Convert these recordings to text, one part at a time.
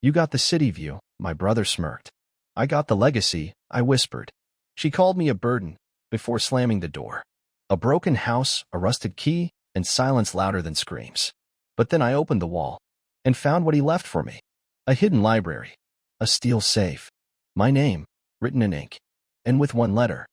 You got the city view, my brother smirked. I got the legacy, I whispered. She called me a burden, before slamming the door. A broken house, a rusted key, and silence louder than screams. But then I opened the wall, and found what he left for me. A hidden library. A steel safe. My name, written in ink. And with one letter.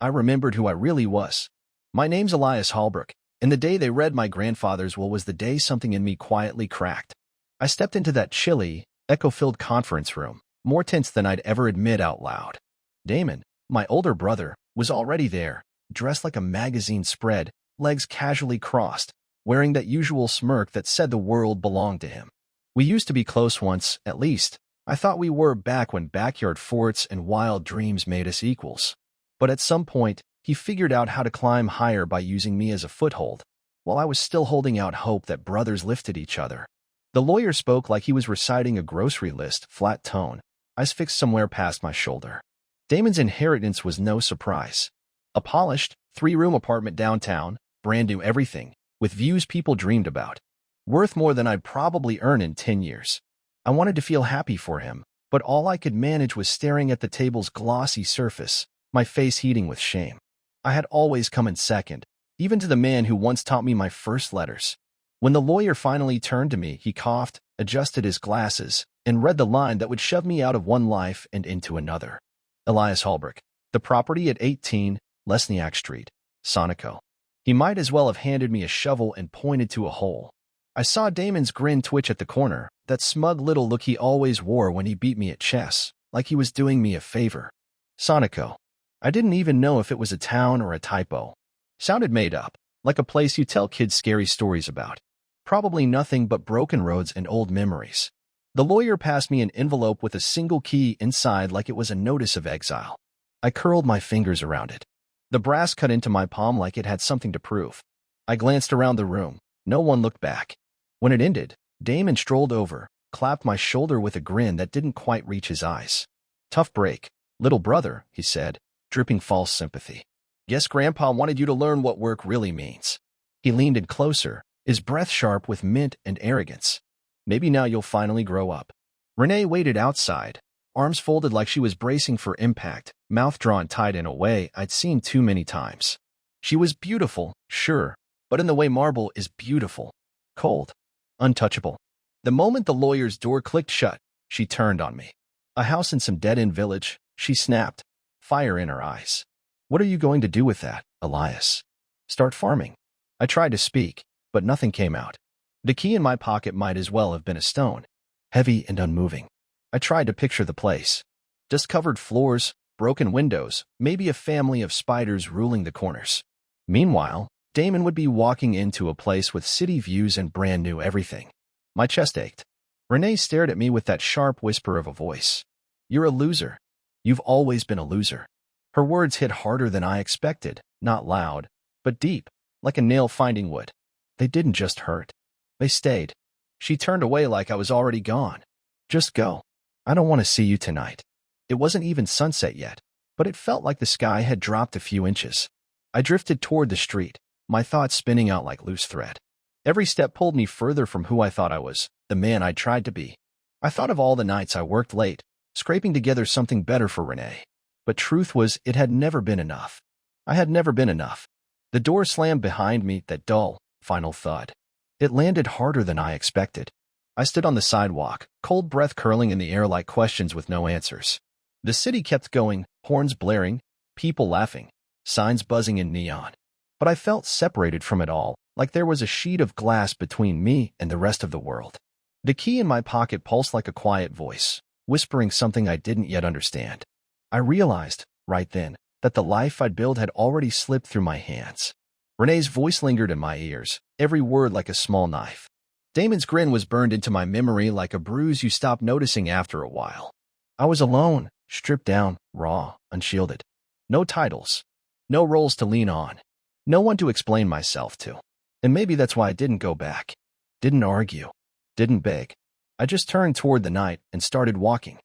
I remembered who I really was. My name's Elias Hallbrook, and the day they read my grandfather's will was the day something in me quietly cracked. I stepped into that chilly, echo-filled conference room, more tense than I'd ever admit out loud. Damon, my older brother, was already there, dressed like a magazine spread, legs casually crossed, wearing that usual smirk that said the world belonged to him. We used to be close once, at least. I thought we were back when backyard forts and wild dreams made us equals. But at some point, he figured out how to climb higher by using me as a foothold, while I was still holding out hope that brothers lifted each other. The lawyer spoke like he was reciting a grocery list, flat tone, eyes fixed somewhere past my shoulder. Damon's inheritance was no surprise. A polished, 3-room apartment downtown, brand new everything, with views people dreamed about. Worth more than I'd probably earn in 10 years. I wanted to feel happy for him, but all I could manage was staring at the table's glossy surface, my face heating with shame. I had always come in second, even to the man who once taught me my first letters. When the lawyer finally turned to me, he coughed, adjusted his glasses, and read the line that would shove me out of one life and into another. Elias Hallbrook, the property at 18 Lesniak Street, Sonico. He might as well have handed me a shovel and pointed to a hole. I saw Damon's grin twitch at the corner, that smug little look he always wore when he beat me at chess, like he was doing me a favor. Sonico. I didn't even know if it was a town or a typo. Sounded made up, like a place you tell kids scary stories about. Probably nothing but broken roads and old memories. The lawyer passed me an envelope with a single key inside like it was a notice of exile. I curled my fingers around it. The brass cut into my palm like it had something to prove. I glanced around the room. No one looked back. When it ended, Damon strolled over, clapped my shoulder with a grin that didn't quite reach his eyes. Tough break, little brother, he said, dripping false sympathy. Guess Grandpa wanted you to learn what work really means. He leaned in closer, his breath sharp with mint and arrogance. Maybe now you'll finally grow up. Renee waited outside, arms folded like she was bracing for impact, mouth drawn tight in a way I'd seen too many times. She was beautiful, sure, but in the way marble is beautiful. Cold. Untouchable. The moment the lawyer's door clicked shut, she turned on me. A house in some dead-end village, she snapped, fire in her eyes. What are you going to do with that, Elias? Start farming. I tried to speak, but nothing came out. The key in my pocket might as well have been a stone, heavy and unmoving. I tried to picture the place. Dust-covered floors, broken windows, maybe a family of spiders ruling the corners. Meanwhile, Damon would be walking into a place with city views and brand new everything. My chest ached. Renee stared at me with that sharp whisper of a voice. You're a loser. You've always been a loser. Her words hit harder than I expected, not loud, but deep, like a nail finding wood. They didn't just hurt. They stayed. She turned away like I was already gone. Just go. I don't want to see you tonight. It wasn't even sunset yet, but it felt like the sky had dropped a few inches. I drifted toward the street, my thoughts spinning out like loose thread. Every step pulled me further from who I thought I was, the man I tried to be. I thought of all the nights I worked late, scraping together something better for Renee. But truth was, it had never been enough. I had never been enough. The door slammed behind me, that dull, final thud. It landed harder than I expected. I stood on the sidewalk, cold breath curling in the air like questions with no answers. The city kept going, horns blaring, people laughing, signs buzzing in neon. But I felt separated from it all, like there was a sheet of glass between me and the rest of the world. The key in my pocket pulsed like a quiet voice, whispering something I didn't yet understand. I realized, right then, that the life I'd built had already slipped through my hands. Renee's voice lingered in my ears, every word like a small knife. Damon's grin was burned into my memory like a bruise you stop noticing after a while. I was alone, stripped down, raw, unshielded. No titles. No roles to lean on. No one to explain myself to. And maybe that's why I didn't go back. Didn't argue. Didn't beg. I just turned toward the night and started walking.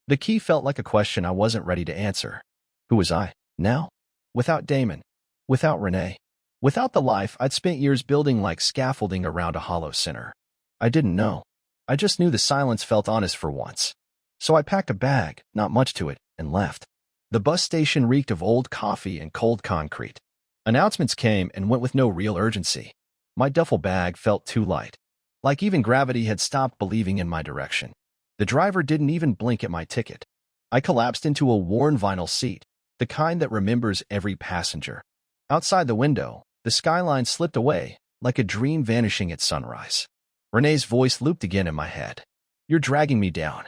The key felt like a question I wasn't ready to answer. Who was I, now? Without Damon. Without Renee. Without the life I'd spent years building like scaffolding around a hollow center. I didn't know. I just knew the silence felt honest for once. So I packed a bag, not much to it, and left. The bus station reeked of old coffee and cold concrete. Announcements came and went with no real urgency. My duffel bag felt too light. Like even gravity had stopped believing in my direction. The driver didn't even blink at my ticket. I collapsed into a worn vinyl seat, the kind that remembers every passenger. Outside the window, the skyline slipped away, like a dream vanishing at sunrise. Renee's voice looped again in my head. You're dragging me down.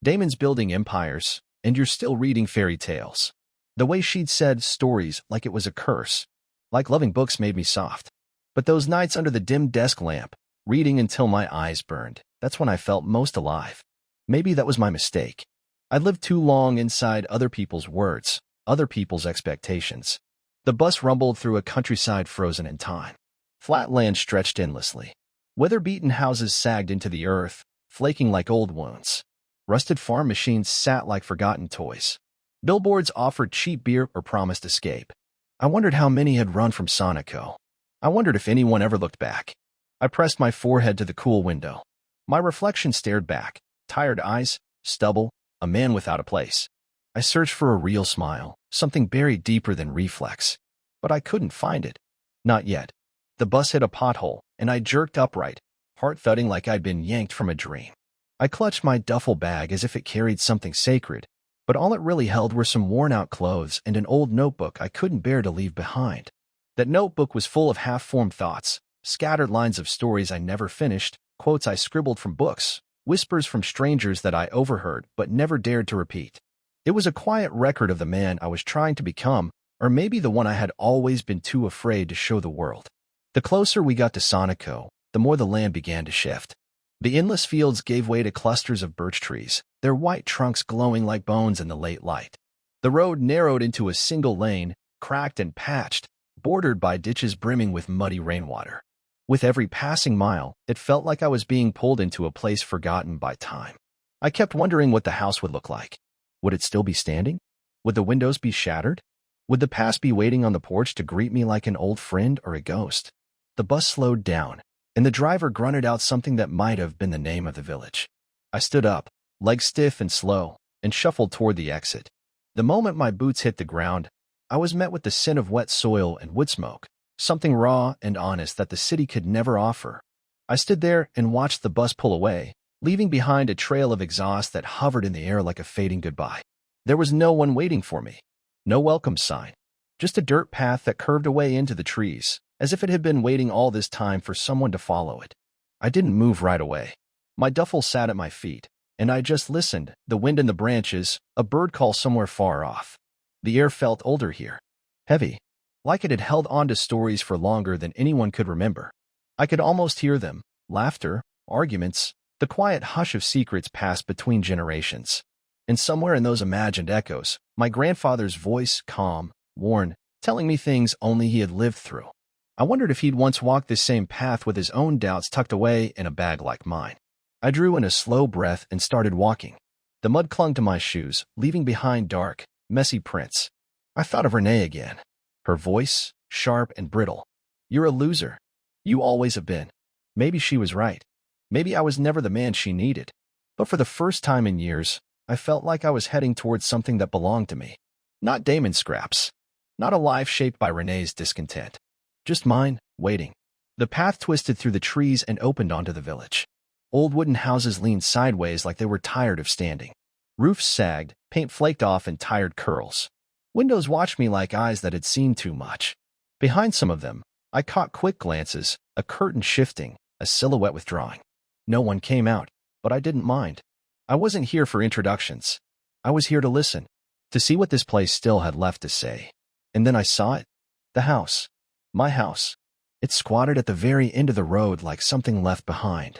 Damon's building empires, and you're still reading fairy tales. The way she'd said stories like it was a curse, like loving books made me soft. But those nights under the dim desk lamp, reading until my eyes burned, that's when I felt most alive. Maybe that was my mistake. I lived too long inside other people's words, other people's expectations. The bus rumbled through a countryside frozen in time. Flat land stretched endlessly. Weather-beaten houses sagged into the earth, flaking like old wounds. Rusted farm machines sat like forgotten toys. Billboards offered cheap beer or promised escape. I wondered how many had run from Sonico. I wondered if anyone ever looked back. I pressed my forehead to the cool window. My reflection stared back, tired eyes, stubble, a man without a place. I searched for a real smile, something buried deeper than reflex. But I couldn't find it. Not yet. The bus hit a pothole, and I jerked upright, heart thudding like I'd been yanked from a dream. I clutched my duffel bag as if it carried something sacred, but all it really held were some worn-out clothes and an old notebook I couldn't bear to leave behind. That notebook was full of half-formed thoughts, scattered lines of stories I never finished, quotes I scribbled from books, whispers from strangers that I overheard but never dared to repeat. It was a quiet record of the man I was trying to become, or maybe the one I had always been too afraid to show the world. The closer we got to Sonico, the more the land began to shift. The endless fields gave way to clusters of birch trees, their white trunks glowing like bones in the late light. The road narrowed into a single lane, cracked and patched, bordered by ditches brimming with muddy rainwater. With every passing mile, it felt like I was being pulled into a place forgotten by time. I kept wondering what the house would look like. Would it still be standing? Would the windows be shattered? Would the past be waiting on the porch to greet me like an old friend or a ghost? The bus slowed down, and the driver grunted out something that might have been the name of the village. I stood up, legs stiff and slow, and shuffled toward the exit. The moment my boots hit the ground, I was met with the scent of wet soil and wood smoke, something raw and honest that the city could never offer. I stood there and watched the bus pull away, leaving behind a trail of exhaust that hovered in the air like a fading goodbye. There was no one waiting for me. No welcome sign. Just a dirt path that curved away into the trees, as if it had been waiting all this time for someone to follow it. I didn't move right away. My duffel sat at my feet, and I just listened, the wind in the branches, a bird call somewhere far off. The air felt older here. Heavy. Like it had held on to stories for longer than anyone could remember. I could almost hear them, laughter, arguments, the quiet hush of secrets passed between generations. And somewhere in those imagined echoes, my grandfather's voice, calm, worn, telling me things only he had lived through. I wondered if he'd once walked this same path with his own doubts tucked away in a bag like mine. I drew in a slow breath and started walking. The mud clung to my shoes, leaving behind dark, messy prints. I thought of Renee again. Her voice, sharp and brittle. You're a loser. You always have been. Maybe she was right. Maybe I was never the man she needed. But for the first time in years, I felt like I was heading towards something that belonged to me. Not Damon's scraps. Not a life shaped by Renee's discontent. Just mine, waiting. The path twisted through the trees and opened onto the village. Old wooden houses leaned sideways like they were tired of standing. Roofs sagged, paint flaked off in tired curls. Windows watched me like eyes that had seen too much. Behind some of them, I caught quick glances, a curtain shifting, a silhouette withdrawing. No one came out, but I didn't mind. I wasn't here for introductions. I was here to listen, to see what this place still had left to say. And then I saw it. The house. My house. It squatted at the very end of the road like something left behind.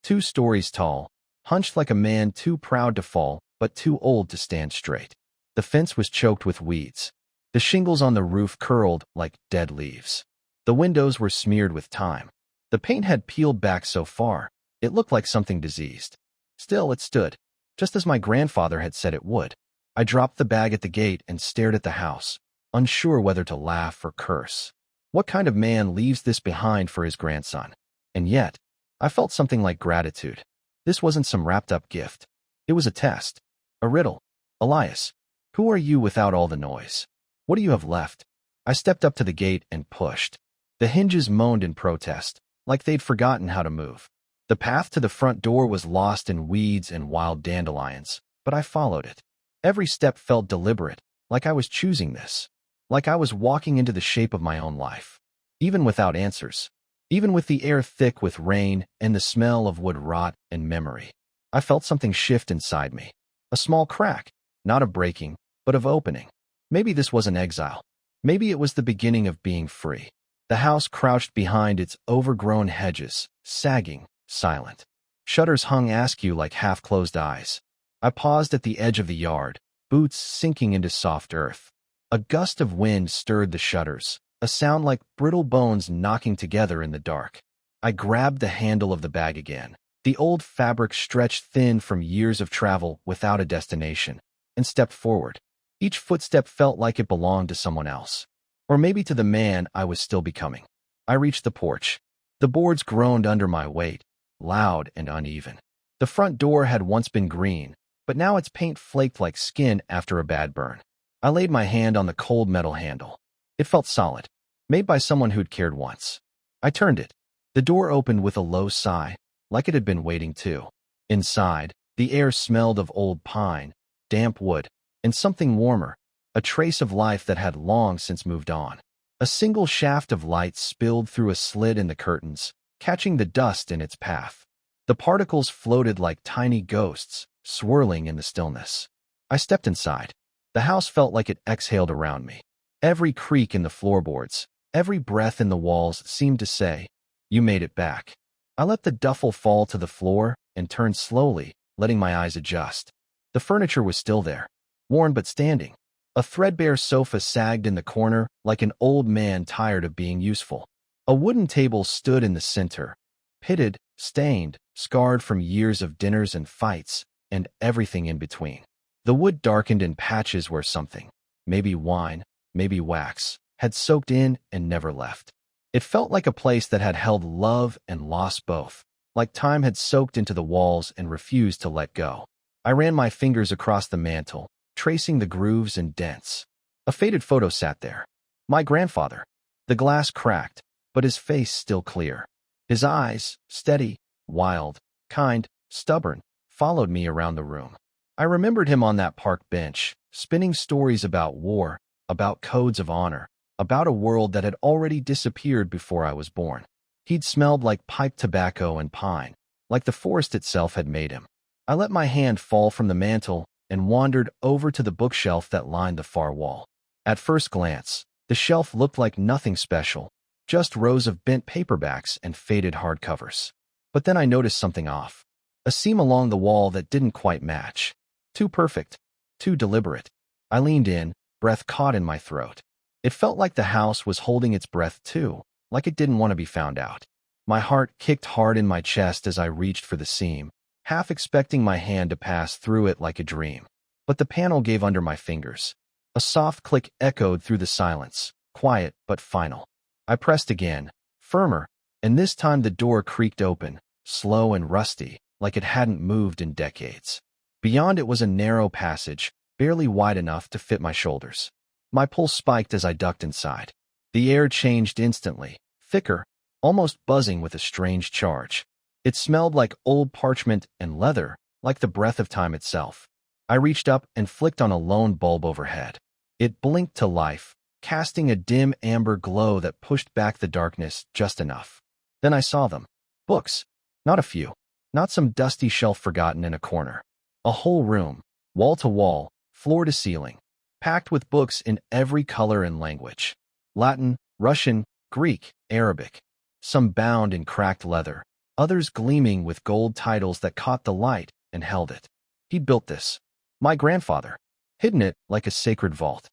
2 stories tall, hunched like a man too proud to fall, but too old to stand straight. The fence was choked with weeds. The shingles on the roof curled like dead leaves. The windows were smeared with time. The paint had peeled back so far, it looked like something diseased. Still, it stood, just as my grandfather had said it would. I dropped the bag at the gate and stared at the house, unsure whether to laugh or curse. What kind of man leaves this behind for his grandson? And yet, I felt something like gratitude. This wasn't some wrapped-up gift. It was a test. A riddle. Elias, who are you without all the noise? What do you have left? I stepped up to the gate and pushed. The hinges moaned in protest, like they'd forgotten how to move. The path to the front door was lost in weeds and wild dandelions, but I followed it. Every step felt deliberate, like I was choosing this, like I was walking into the shape of my own life. Even without answers, even with the air thick with rain and the smell of wood rot and memory, I felt something shift inside me. A small crack, not of breaking, but of opening. Maybe this wasn't exile. Maybe it was the beginning of being free. The house crouched behind its overgrown hedges, sagging, silent. Shutters hung askew like half-closed eyes. I paused at the edge of the yard, boots sinking into soft earth. A gust of wind stirred the shutters, a sound like brittle bones knocking together in the dark. I grabbed the handle of the bag again, the old fabric stretched thin from years of travel without a destination, and stepped forward. Each footstep felt like it belonged to someone else, or maybe to the man I was still becoming. I reached the porch. The boards groaned under my weight, loud and uneven. The front door had once been green, but now its paint flaked like skin after a bad burn. I laid my hand on the cold metal handle. It felt solid, made by someone who'd cared once. I turned it. The door opened with a low sigh, like it had been waiting too. Inside, the air smelled of old pine, damp wood, and something warmer, a trace of life that had long since moved on. A single shaft of light spilled through a slit in the curtains, catching the dust in its path. The particles floated like tiny ghosts, swirling in the stillness. I stepped inside. The house felt like it exhaled around me. Every creak in the floorboards, every breath in the walls seemed to say, "You made it back." I let the duffel fall to the floor and turned slowly, letting my eyes adjust. The furniture was still there, worn but standing. A threadbare sofa sagged in the corner like an old man tired of being useful. A wooden table stood in the center, pitted, stained, scarred from years of dinners and fights, and everything in between. The wood darkened in patches where something, maybe wine, maybe wax, had soaked in and never left. It felt like a place that had held love and lost both, like time had soaked into the walls and refused to let go. I ran my fingers across the mantel, tracing the grooves and dents. A faded photo sat there. My grandfather. The glass cracked, but his face still clear. His eyes, steady, wild, kind, stubborn, followed me around the room. I remembered him on that park bench, spinning stories about war, about codes of honor, about a world that had already disappeared before I was born. He'd smelled like pipe tobacco and pine, like the forest itself had made him. I let my hand fall from the mantel and wandered over to the bookshelf that lined the far wall. At first glance, the shelf looked like nothing special, just rows of bent paperbacks and faded hardcovers. But then I noticed something off. A seam along the wall that didn't quite match. Too perfect, too deliberate. I leaned in, breath caught in my throat. It felt like the house was holding its breath too, like it didn't want to be found out. My heart kicked hard in my chest as I reached for the seam, half expecting my hand to pass through it like a dream. But the panel gave under my fingers. A soft click echoed through the silence, quiet but final. I pressed again, firmer, and this time the door creaked open, slow and rusty, like it hadn't moved in decades. Beyond it was a narrow passage, barely wide enough to fit my shoulders. My pulse spiked as I ducked inside. The air changed instantly, thicker, almost buzzing with a strange charge. It smelled like old parchment and leather, like the breath of time itself. I reached up and flicked on a lone bulb overhead. It blinked to life, casting a dim amber glow that pushed back the darkness just enough. Then I saw them. Books. Not a few. Not some dusty shelf forgotten in a corner. A whole room, wall to wall, floor to ceiling, packed with books in every color and language. Latin, Russian, Greek, Arabic. Some bound in cracked leather, others gleaming with gold titles that caught the light and held it. He'd built this. My grandfather. Hidden it like a sacred vault.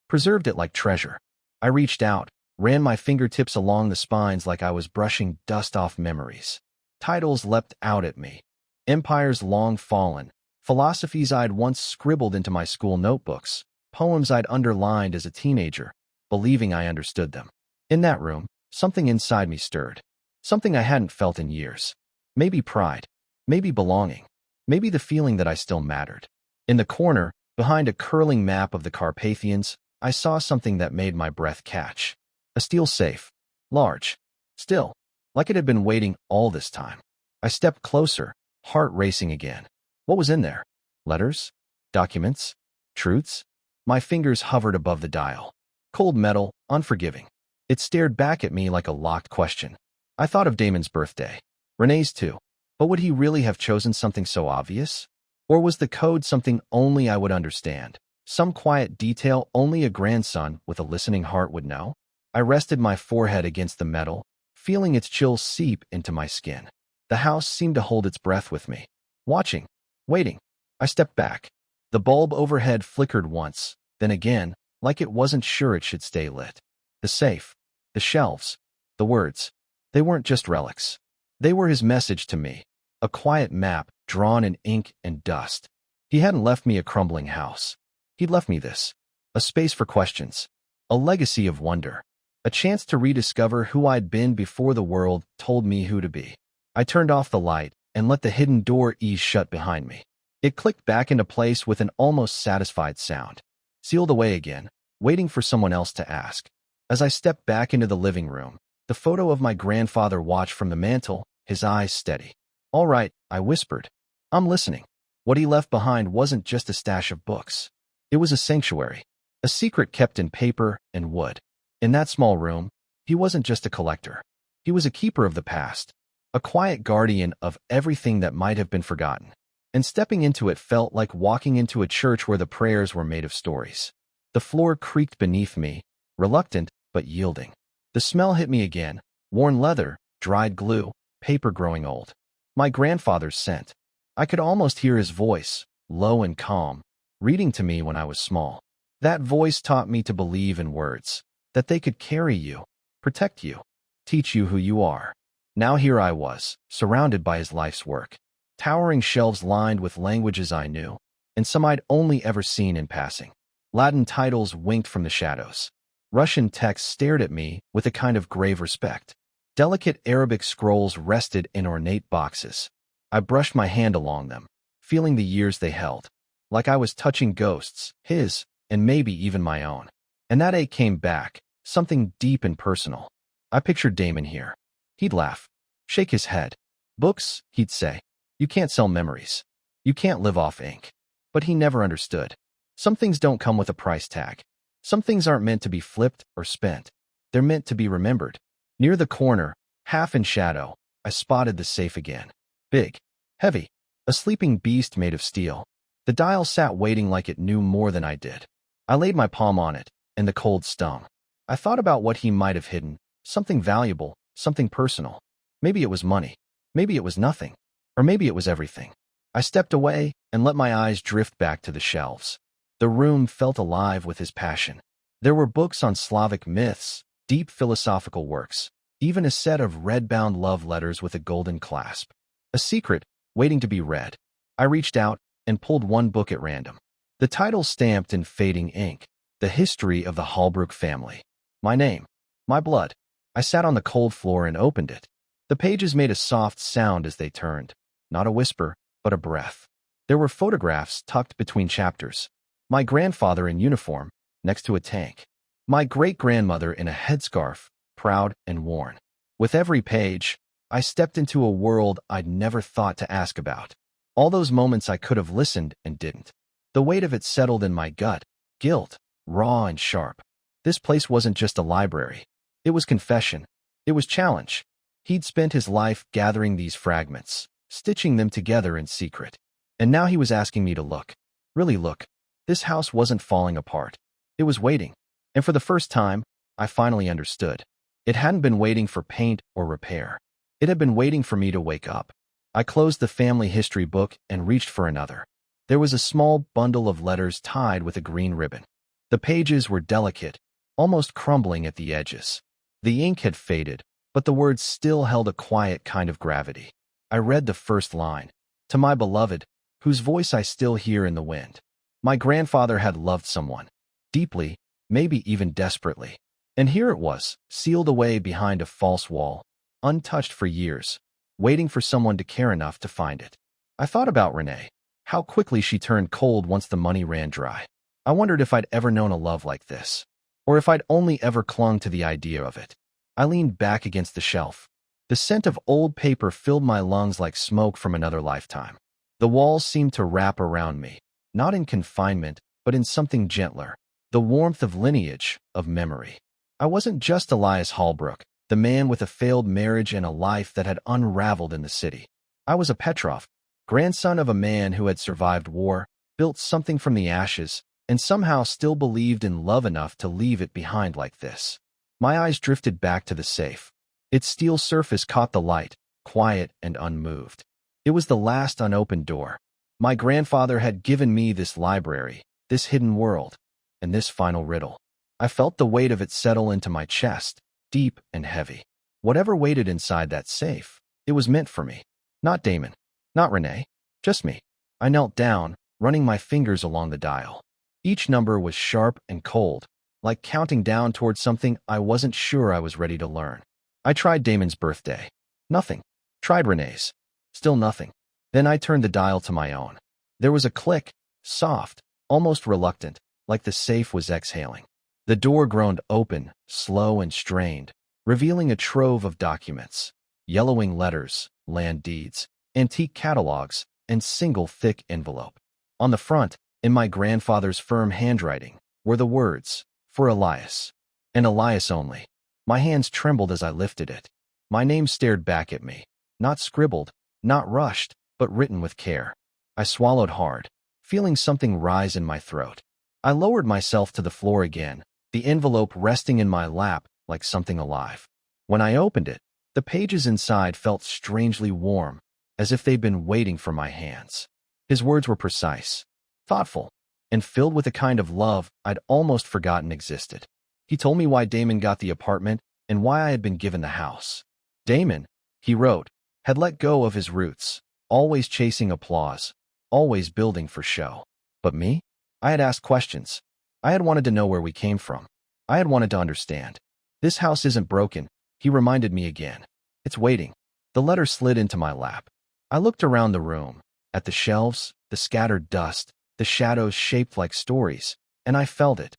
Preserved it like treasure. I reached out, ran my fingertips along the spines like I was brushing dust off memories. Titles leapt out at me. Empires long fallen, philosophies I'd once scribbled into my school notebooks, poems I'd underlined as a teenager, believing I understood them. In that room, something inside me stirred. Something I hadn't felt in years. Maybe pride. maybe belonging, maybe the feeling that I still mattered. In the corner, behind a curling map of the Carpathians, I saw something that made my breath catch. A steel safe. Large. Still. Like it had been waiting all this time. I stepped closer, heart racing again. What was in there? Letters? Documents? Truths? My fingers hovered above the dial. Cold metal, unforgiving. It stared back at me like a locked question. I thought of Damon's birthday. Renee's too. But would he really have chosen something so obvious? Or was the code something only I would understand? Some quiet detail only a grandson with a listening heart would know? I rested my forehead against the metal, feeling its chill seep into my skin. The house seemed to hold its breath with me. Watching. Waiting. I stepped back. The bulb overhead flickered once, then again, like it wasn't sure it should stay lit. The safe. The shelves. The words. They weren't just relics. They were his message to me. A quiet map drawn in ink and dust. He hadn't left me a crumbling house. He'd left me this. A space for questions. A legacy of wonder. A chance to rediscover who I'd been before the world told me who to be. I turned off the light and let the hidden door ease shut behind me. It clicked back into place with an almost satisfied sound. Sealed away again, waiting for someone else to ask. As I stepped back into the living room, the photo of my grandfather watched from the mantel, his eyes steady. "All right," I whispered. "I'm listening." What he left behind wasn't just a stash of books. It was a sanctuary, a secret kept in paper and wood. In that small room, he wasn't just a collector. He was a keeper of the past, a quiet guardian of everything that might have been forgotten. And stepping into it felt like walking into a church where the prayers were made of stories. The floor creaked beneath me, reluctant but yielding. The smell hit me again, worn leather, dried glue, paper growing old. My grandfather's scent. I could almost hear his voice, low and calm, reading to me when I was small. That voice taught me to believe in words, that they could carry you, protect you, teach you who you are. Now here I was, surrounded by his life's work. Towering shelves lined with languages I knew, and some I'd only ever seen in passing. Latin titles winked from the shadows. Russian texts stared at me with a kind of grave respect. Delicate Arabic scrolls rested in ornate boxes. I brushed my hand along them, feeling the years they held, like I was touching ghosts, his, and maybe even my own. And that ache came back, something deep and personal. I pictured Damon here. He'd laugh, shake his head. "Books," he'd say. "You can't sell memories. You can't live off ink." But he never understood. Some things don't come with a price tag. Some things aren't meant to be flipped or spent. They're meant to be remembered. Near the corner, half in shadow, I spotted the safe again. Big, heavy, a sleeping beast made of steel. The dial sat waiting like it knew more than I did. I laid my palm on it, and the cold stung. I thought about what he might have hidden, something valuable, something personal. Maybe it was money. Maybe it was nothing. Or maybe it was everything. I stepped away and let my eyes drift back to the shelves. The room felt alive with his passion. There were books on Slavic myths, deep philosophical works, even a set of red-bound love letters with a golden clasp. A secret, waiting to be read. I reached out and pulled one book at random. The title stamped in fading ink, The History of the Holbrook Family. My name. My blood. I sat on the cold floor and opened it. The pages made a soft sound as they turned. Not a whisper, but a breath. There were photographs tucked between chapters. My grandfather in uniform, next to a tank. My great-grandmother in a headscarf, proud and worn. With every page, I stepped into a world I'd never thought to ask about. All those moments I could have listened and didn't. The weight of it settled in my gut, guilt, raw and sharp. This place wasn't just a library. It was confession. It was challenge. He'd spent his life gathering these fragments, stitching them together in secret. And now he was asking me to look. Really look. This house wasn't falling apart. It was waiting. And for the first time, I finally understood. It hadn't been waiting for paint or repair. It had been waiting for me to wake up. I closed the family history book and reached for another. There was a small bundle of letters tied with a green ribbon. The pages were delicate, almost crumbling at the edges. The ink had faded, but the words still held a quiet kind of gravity. I read the first line. To my beloved, whose voice I still hear in the wind. My grandfather had loved someone. Deeply, maybe even desperately. And here it was, sealed away behind a false wall, untouched for years. waiting for someone to care enough to find it. I thought about Renee, how quickly she turned cold once the money ran dry. I wondered if I'd ever known a love like this, or if I'd only ever clung to the idea of it. I leaned back against the shelf. The scent of old paper filled my lungs like smoke from another lifetime. The walls seemed to wrap around me, not in confinement, but in something gentler, the warmth of lineage, of memory. I wasn't just Elias Hallbrook, the man with a failed marriage and a life that had unraveled in the city. I was a Petrov, grandson of a man who had survived war, built something from the ashes, and somehow still believed in love enough to leave it behind like this. My eyes drifted back to the safe. Its steel surface caught the light, quiet and unmoved. It was the last unopened door. My grandfather had given me this library, this hidden world, and this final riddle. I felt the weight of it settle into my chest, deep and heavy. Whatever waited inside that safe, it was meant for me. Not Damon, not Renee, just me. I knelt down, running my fingers along the dial. Each number was sharp and cold, like counting down towards something I wasn't sure I was ready to learn. I tried Damon's birthday. Nothing. Tried Renee's. Still nothing. Then I turned the dial to my own. There was a click, soft, almost reluctant, like the safe was exhaling. The door groaned open, slow and strained, revealing a trove of documents. Yellowing letters, land deeds, antique catalogs, and single thick envelope. On the front, in my grandfather's firm handwriting, were the words, "For Elias." And Elias only. My hands trembled as I lifted it. My name stared back at me. Not scribbled, not rushed, but written with care. I swallowed hard, feeling something rise in my throat. I lowered myself to the floor again, the envelope resting in my lap like something alive. When I opened it, the pages inside felt strangely warm, as if they'd been waiting for my hands. His words were precise, thoughtful, and filled with a kind of love I'd almost forgotten existed. He told me why Damon got the apartment and why I had been given the house. Damon, he wrote, had let go of his roots, always chasing applause, always building for show. But me? I had asked questions. I had wanted to know where we came from. I had wanted to understand. This house isn't broken, he reminded me again. It's waiting. The letter slid into my lap. I looked around the room, at the shelves, the scattered dust, the shadows shaped like stories, and I felt it.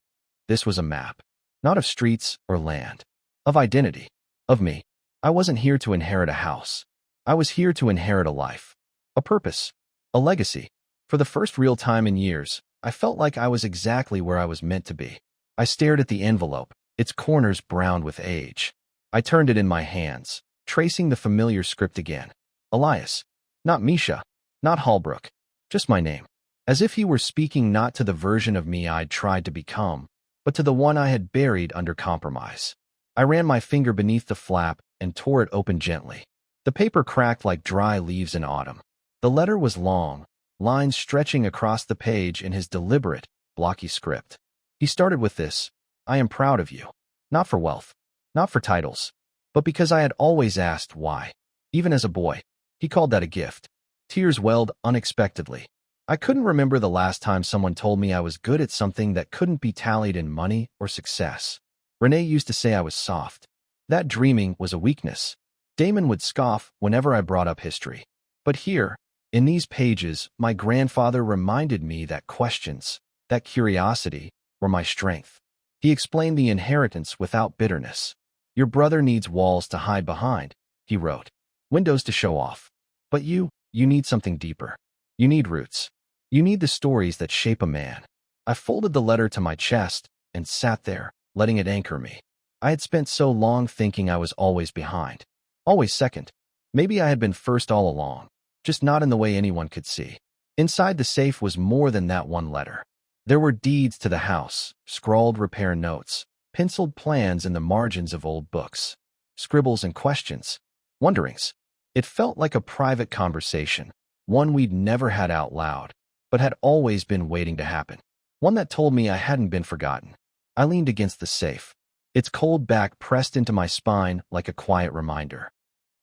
This was a map. Not of streets or land. Of identity. Of me. I wasn't here to inherit a house. I was here to inherit a life. A purpose. A legacy. For the first real time in years, I felt like I was exactly where I was meant to be. I stared at the envelope, its corners browned with age. I turned it in my hands, tracing the familiar script again. Elias. Not Misha. Not Hallbrook. Just my name. As if he were speaking not to the version of me I'd tried to become, but to the one I had buried under compromise. I ran my finger beneath the flap and tore it open gently. The paper cracked like dry leaves in autumn. The letter was long, lines stretching across the page in his deliberate, blocky script. He started with this: "I am proud of you. Not for wealth, not for titles, but because I had always asked why. Even as a boy." He called that a gift. Tears welled unexpectedly. I couldn't remember the last time someone told me I was good at something that couldn't be tallied in money or success. Renee used to say I was soft. That dreaming was a weakness. Damon would scoff whenever I brought up history. But here, in these pages, my grandfather reminded me that questions, that curiosity, were my strength. He explained the inheritance without bitterness. "Your brother needs walls to hide behind," he wrote. "Windows to show off. But you need something deeper. You need roots. You need the stories that shape a man." I folded the letter to my chest and sat there, letting it anchor me. I had spent so long thinking I was always behind. Always second. Maybe I had been first all along, just not in the way anyone could see. Inside the safe was more than that one letter. There were deeds to the house, scrawled repair notes, penciled plans in the margins of old books, scribbles and questions, wonderings. It felt like a private conversation, one we'd never had out loud, but had always been waiting to happen. One that told me I hadn't been forgotten. I leaned against the safe, its cold back pressed into my spine like a quiet reminder.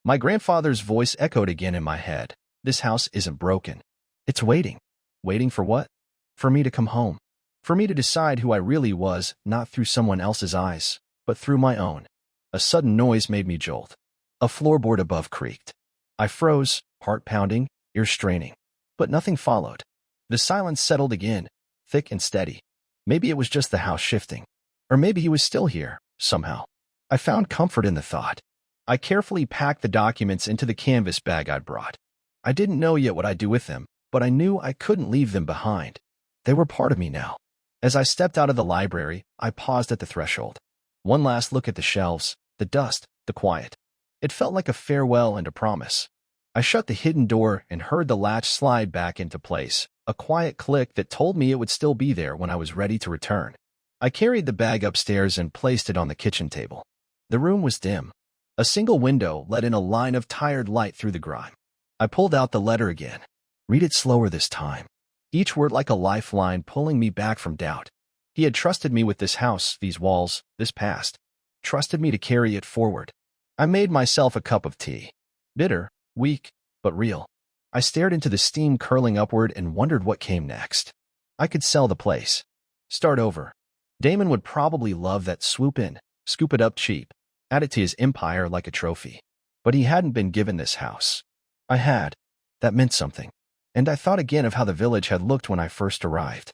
My grandfather's voice echoed again in my head. "This house isn't broken. It's waiting." Waiting for what? For me to come home. For me to decide who I really was, not through someone else's eyes, but through my own. A sudden noise made me jolt. A floorboard above creaked. I froze, heart pounding, ears straining. But nothing followed. The silence settled again, thick and steady. Maybe it was just the house shifting. Or maybe he was still here, somehow. I found comfort in the thought. I carefully packed the documents into the canvas bag I'd brought. I didn't know yet what I'd do with them, but I knew I couldn't leave them behind. They were part of me now. As I stepped out of the library, I paused at the threshold. One last look at the shelves, the dust, the quiet. It felt like a farewell and a promise. I shut the hidden door and heard the latch slide back into place, a quiet click that told me it would still be there when I was ready to return. I carried the bag upstairs and placed it on the kitchen table. The room was dim. A single window let in a line of tired light through the grime. I pulled out the letter again. Read it slower this time. Each word like a lifeline pulling me back from doubt. He had trusted me with this house, these walls, this past. Trusted me to carry it forward. I made myself a cup of tea. Bitter, weak, but real. I stared into the steam curling upward and wondered what came next. I could sell the place. Start over. Damon would probably love that swoop in, scoop it up cheap, add it to his empire like a trophy. But he hadn't been given this house. I had. That meant something. And I thought again of how the village had looked when I first arrived.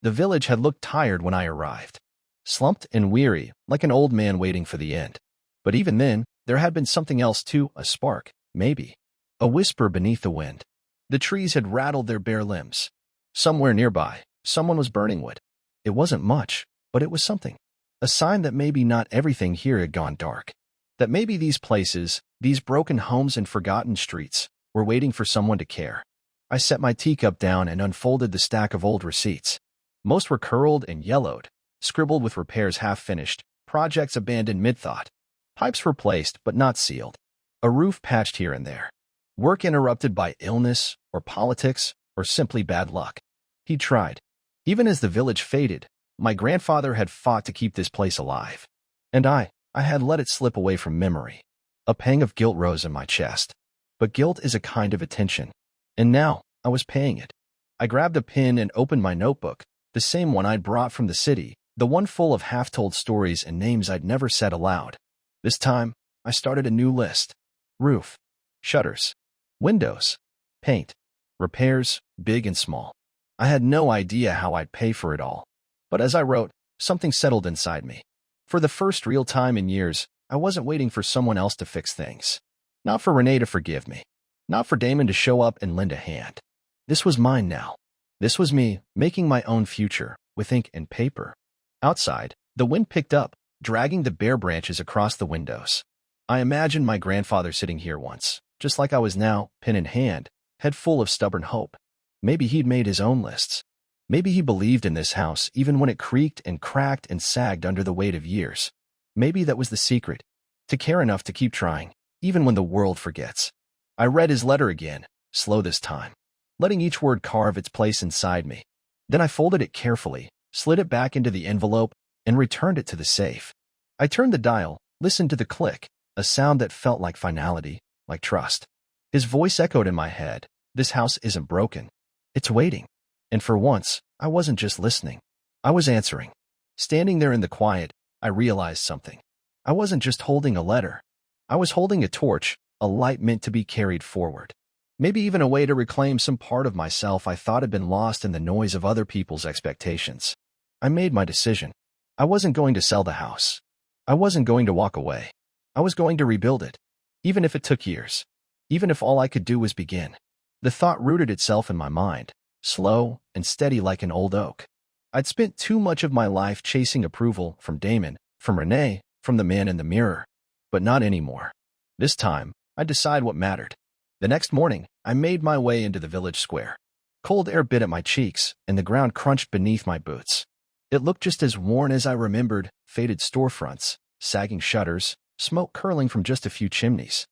The village had looked tired when I arrived. Slumped and weary, like an old man waiting for the end. But even then, there had been something else too, a spark, maybe. A whisper beneath the wind. The trees had rattled their bare limbs. Somewhere nearby, someone was burning wood. It wasn't much, but it was something. A sign that maybe not everything here had gone dark. That maybe these places, these broken homes and forgotten streets, were waiting for someone to care. I set my teacup down and unfolded the stack of old receipts. Most were curled and yellowed, scribbled with repairs half-finished, projects abandoned mid-thought. Pipes replaced but not sealed. A roof patched here and there. Work interrupted by illness, or politics, or simply bad luck. He tried. Even as the village faded, my grandfather had fought to keep this place alive. And I had let it slip away from memory. A pang of guilt rose in my chest. But guilt is a kind of attention. And now, I was paying it. I grabbed a pen and opened my notebook, the same one I'd brought from the city, the one full of half-told stories and names I'd never said aloud. This time, I started a new list. Roof, shutters, windows, paint, repairs, big and small. I had no idea how I'd pay for it all. But as I wrote, something settled inside me. For the first real time in years, I wasn't waiting for someone else to fix things. Not for Renee to forgive me. Not for Damon to show up and lend a hand. This was mine now. This was me, making my own future, with ink and paper. Outside, the wind picked up, dragging the bare branches across the windows. I imagined my grandfather sitting here once, just like I was now, pen in hand, head full of stubborn hope. Maybe he'd made his own lists. Maybe he believed in this house even when it creaked and cracked and sagged under the weight of years. Maybe that was the secret, to care enough to keep trying, even when the world forgets. I read his letter again, slow this time, letting each word carve its place inside me. Then I folded it carefully, slid it back into the envelope, and returned it to the safe. I turned the dial, listened to the click, a sound that felt like finality, like trust. His voice echoed in my head. This house isn't broken. It's waiting. And for once, I wasn't just listening. I was answering. Standing there in the quiet, I realized something. I wasn't just holding a letter. I was holding a torch, a light meant to be carried forward. Maybe even a way to reclaim some part of myself I thought had been lost in the noise of other people's expectations. I made my decision. I wasn't going to sell the house. I wasn't going to walk away. I was going to rebuild it. Even if it took years. Even if all I could do was begin. The thought rooted itself in my mind, slow and steady like an old oak. I'd spent too much of my life chasing approval from Damon, from Renee, from the man in the mirror. But not anymore. This time, I'd decide what mattered. The next morning, I made my way into the village square. Cold air bit at my cheeks, and the ground crunched beneath my boots. It looked just as worn as I remembered, faded storefronts, sagging shutters, smoke curling from just a few chimneys.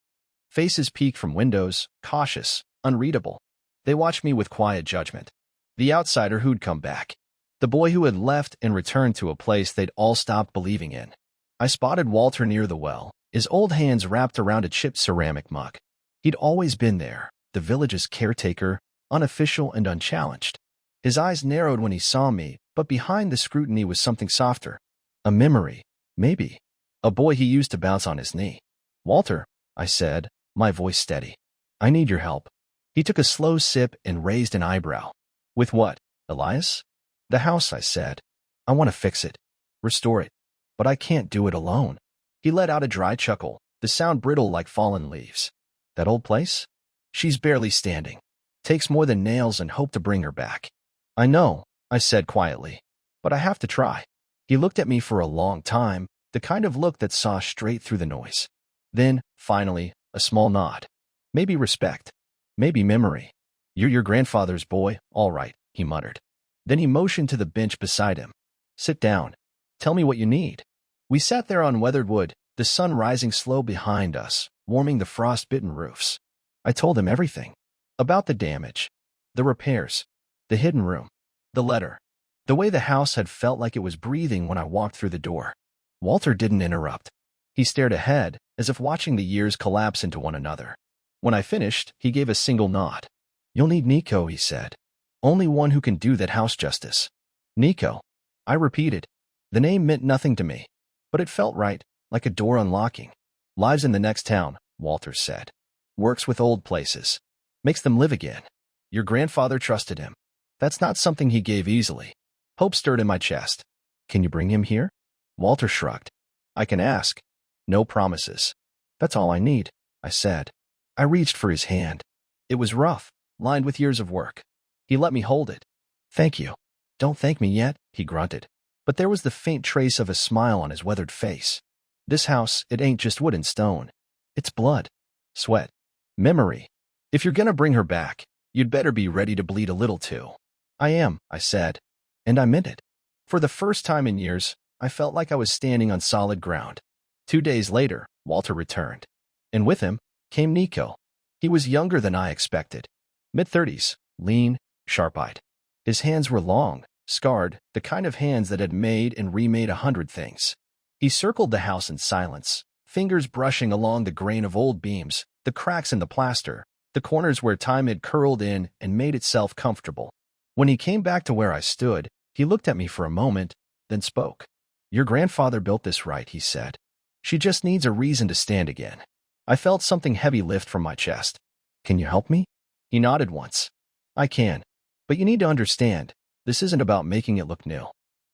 Faces peeked from windows, cautious, unreadable. They watched me with quiet judgment. The outsider who'd come back. The boy who had left and returned to a place they'd all stopped believing in. I spotted Walter near the well, his old hands wrapped around a chipped ceramic mug. He'd always been there, the village's caretaker, unofficial and unchallenged. His eyes narrowed when he saw me, but behind the scrutiny was something softer. A memory, maybe. A boy he used to bounce on his knee. "Walter," I said, my voice steady. I need your help. He took a slow sip and raised an eyebrow. With what, Elias? The house, I said. I want to fix it. Restore it. But I can't do it alone. He let out a dry chuckle, the sound brittle like fallen leaves. That old place? She's barely standing. Takes more than nails and hope to bring her back. I know, I said quietly. But I have to try. He looked at me for a long time, the kind of look that saw straight through the noise. Then, finally, a small nod. Maybe respect. Maybe memory. You're your grandfather's boy, all right, he muttered. Then he motioned to the bench beside him. Sit down. Tell me what you need. We sat there on weathered wood, the sun rising slow behind us, warming the frost-bitten roofs. I told him everything. About the damage, the repairs, the hidden room, the letter, the way the house had felt like it was breathing when I walked through the door. Walter didn't interrupt. He stared ahead, as if watching the years collapse into one another. When I finished, he gave a single nod. You'll need Nico, he said. Only one who can do that house justice. Nico. I repeated. The name meant nothing to me, but it felt right, like a door unlocking. Lives in the next town, Walter said. Works with old places. Makes them live again. Your grandfather trusted him. That's not something he gave easily. Hope stirred in my chest. Can you bring him here? Walter shrugged. I can ask. No promises. That's all I need, I said. I reached for his hand. It was rough, lined with years of work. He let me hold it. Thank you. Don't thank me yet, he grunted. But there was the faint trace of a smile on his weathered face. This house, it ain't just wood and stone. It's blood, sweat, memory. If you're gonna bring her back, you'd better be ready to bleed a little too. I am, I said. And I meant it. For the first time in years, I felt like I was standing on solid ground. 2 days later, Walter returned. And with him came Nico. He was younger than I expected. Mid-30s, lean, sharp-eyed. His hands were long, scarred, the kind of hands that had made and remade 100 things. He circled the house in silence, fingers brushing along the grain of old beams, the cracks in the plaster, the corners where time had curled in and made itself comfortable. When he came back to where I stood, he looked at me for a moment, then spoke. Your grandfather built this right, he said. She just needs a reason to stand again. I felt something heavy lift from my chest. Can you help me? He nodded once. I can. But you need to understand, this isn't about making it look new.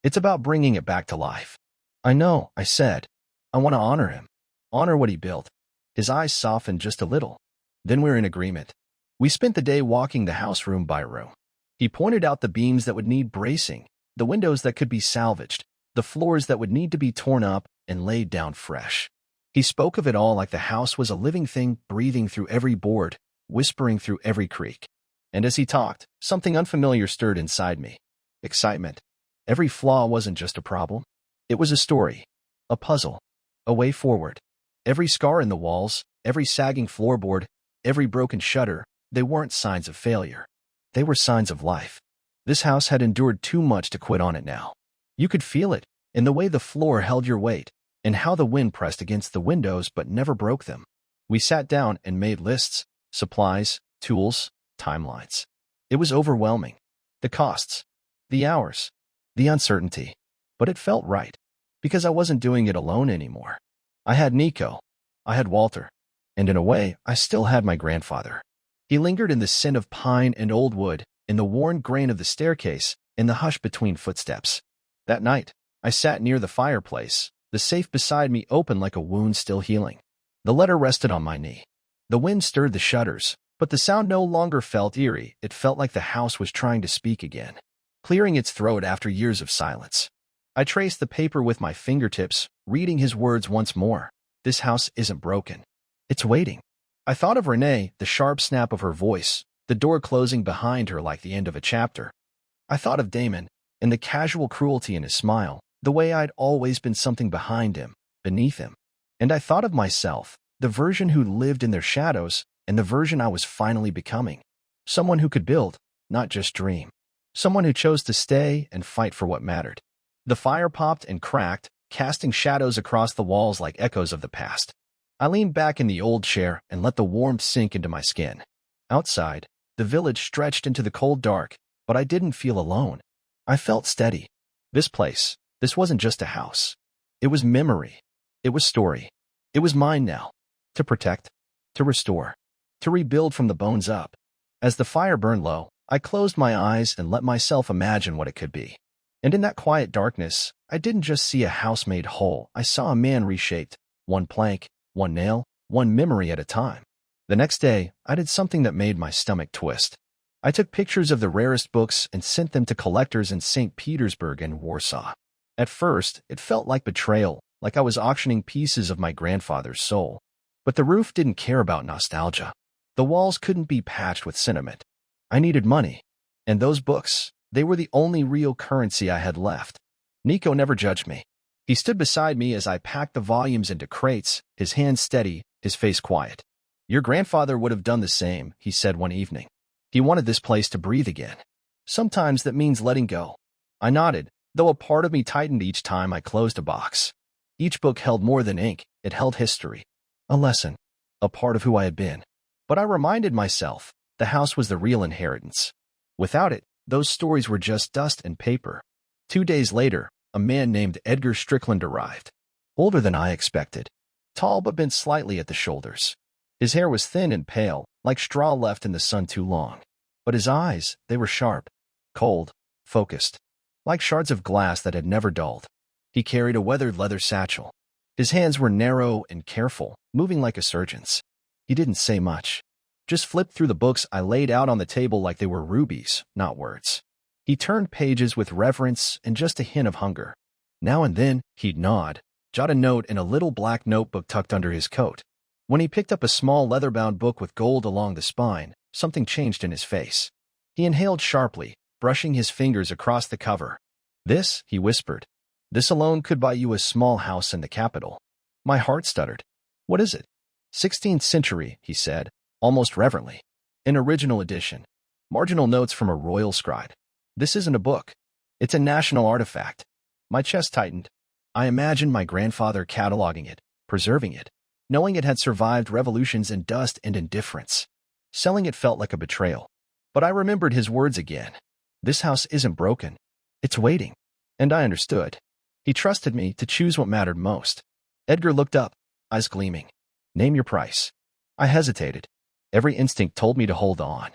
It's about bringing it back to life. I know, I said. I want to honor him. Honor what he built. His eyes softened just a little. Then we're in agreement. We spent the day walking the house room by room. He pointed out the beams that would need bracing, the windows that could be salvaged, the floors that would need to be torn up and laid down fresh. He spoke of it all like the house was a living thing breathing through every board, whispering through every creak. And as he talked, something unfamiliar stirred inside me. Excitement. Every flaw wasn't just a problem. It was a story, a puzzle, a way forward. Every scar in the walls, every sagging floorboard, every broken shutter, they weren't signs of failure. They were signs of life. This house had endured too much to quit on it now. You could feel it, in the way the floor held your weight, and how the wind pressed against the windows but never broke them. We sat down and made lists, supplies, tools, timelines. It was overwhelming. The costs, the hours, the uncertainty. But it felt right, because I wasn't doing it alone anymore. I had Nico. I had Walter. And in a way, I still had my grandfather. He lingered in the scent of pine and old wood, in the worn grain of the staircase, in the hush between footsteps. That night, I sat near the fireplace, the safe beside me open like a wound still healing. The letter rested on my knee. The wind stirred the shutters, but the sound no longer felt eerie. It felt like the house was trying to speak again, clearing its throat after years of silence. I traced the paper with my fingertips, reading his words once more. This house isn't broken. It's waiting. I thought of Renee, the sharp snap of her voice, the door closing behind her like the end of a chapter. I thought of Damon, and the casual cruelty in his smile, the way I'd always been something behind him, beneath him. And I thought of myself, the version who lived in their shadows, and the version I was finally becoming. Someone who could build, not just dream. Someone who chose to stay and fight for what mattered. The fire popped and cracked, casting shadows across the walls like echoes of the past. I leaned back in the old chair and let the warmth sink into my skin. Outside, the village stretched into the cold dark, but I didn't feel alone. I felt steady. This place, this wasn't just a house. It was memory. It was story. It was mine now. To protect. to restore, to rebuild from the bones up. As the fire burned low, I closed my eyes and let myself imagine what it could be. And in that quiet darkness, I didn't just see a house made whole. I saw a man reshaped, one plank, one nail, one memory at a time. The next day, I did something that made my stomach twist. I took pictures of the rarest books and sent them to collectors in St. Petersburg and Warsaw. At first, it felt like betrayal, like I was auctioning pieces of my grandfather's soul. But the roof didn't care about nostalgia. The walls couldn't be patched with sentiment. I needed money. And those books, they were the only real currency I had left. Nico never judged me. He stood beside me as I packed the volumes into crates, his hands steady, his face quiet. "Your grandfather would have done the same," he said one evening. "He wanted this place to breathe again. Sometimes that means letting go." I nodded, though a part of me tightened each time I closed a box. Each book held more than ink, it held history. A lesson. A part of who I had been. But I reminded myself, the house was the real inheritance. Without it, those stories were just dust and paper. 2 days later, a man named Edgar Strickland arrived. Older than I expected. Tall but bent slightly at the shoulders. His hair was thin and pale, like straw left in the sun too long. But his eyes, they were sharp, cold, focused, like shards of glass that had never dulled. He carried a weathered leather satchel. His hands were narrow and careful, moving like a surgeon's. He didn't say much. Just flipped through the books I laid out on the table like they were rubies, not words. He turned pages with reverence and just a hint of hunger. Now and then, he'd nod, jot a note in a little black notebook tucked under his coat. When he picked up a small leather-bound book with gold along the spine, something changed in his face. He inhaled sharply, brushing his fingers across the cover. "This," he whispered. "This alone could buy you a small house in the capital." My heart stuttered. "What is it?" 16th century, he said, almost reverently. "An original edition. Marginal notes from a royal scribe. This isn't a book. It's a national artifact." My chest tightened. I imagined my grandfather cataloging it, preserving it, knowing it had survived revolutions in dust and indifference. Selling it felt like a betrayal. But I remembered his words again. This house isn't broken. It's waiting. And I understood. He trusted me to choose what mattered most. Edgar looked up, eyes gleaming. "Name your price." I hesitated. Every instinct told me to hold on,